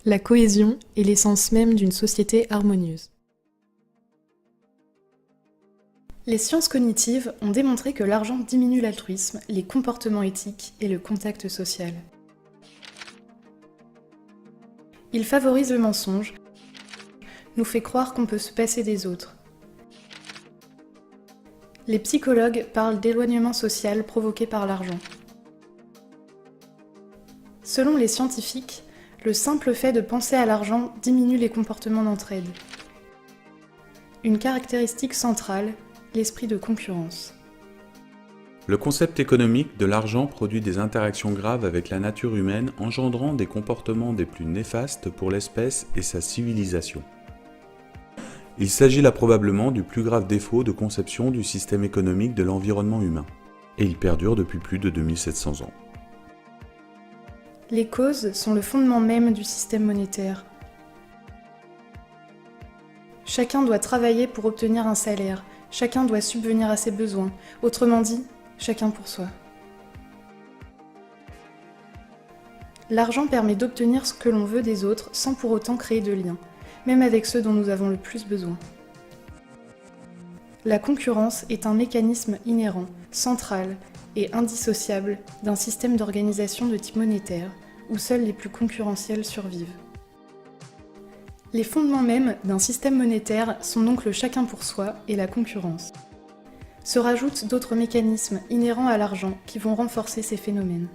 La cohésion est l'essence même d'une société harmonieuse. Les sciences cognitives ont démontré que l'argent diminue l'altruisme, les comportements éthiques et le contact social. Il favorise le mensonge, nous fait croire qu'on peut se passer des autres. Les psychologues parlent d'éloignement social provoqué par l'argent. Selon les scientifiques, le simple fait de penser à l'argent diminue les comportements d'entraide. Une caractéristique centrale, l'esprit de concurrence. Le concept économique de l'argent produit des interactions graves avec la nature humaine, engendrant des comportements des plus néfastes pour l'espèce et sa civilisation. Il s'agit là probablement du plus grave défaut de conception du système économique de l'environnement humain, et il perdure depuis plus de 2700 ans. Les causes sont le fondement même du système monétaire. Chacun doit travailler pour obtenir un salaire, chacun doit subvenir à ses besoins, autrement dit, chacun pour soi. L'argent permet d'obtenir ce que l'on veut des autres sans pour autant créer de liens, même avec ceux dont nous avons le plus besoin. La concurrence est un mécanisme inhérent, central et indissociable d'un système d'organisation de type monétaire, où seuls les plus concurrentiels survivent. Les fondements mêmes d'un système monétaire sont donc le chacun pour soi et la concurrence. Se rajoutent d'autres mécanismes inhérents à l'argent qui vont renforcer ces phénomènes.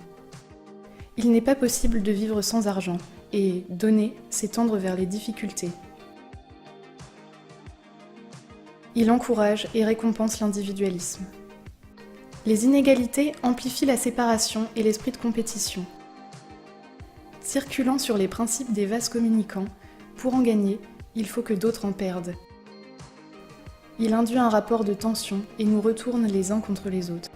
Il n'est pas possible de vivre sans argent, et donner, c'est tendre vers les difficultés. Il encourage et récompense l'individualisme. Les inégalités amplifient la séparation et l'esprit de compétition. Circulant sur les principes des vases communicants, pour en gagner, il faut que d'autres en perdent. Il induit un rapport de tension et nous retourne les uns contre les autres.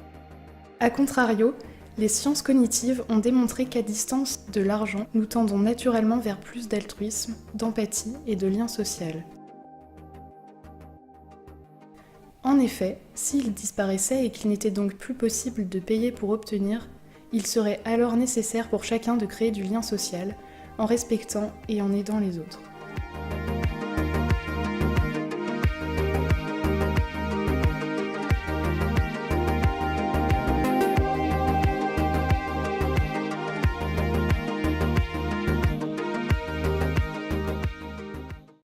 A contrario, les sciences cognitives ont démontré qu'à distance de l'argent, nous tendons naturellement vers plus d'altruisme, d'empathie et de lien social. En effet, s'il disparaissait et qu'il n'était donc plus possible de payer pour obtenir, il serait alors nécessaire pour chacun de créer du lien social, en respectant et en aidant les autres.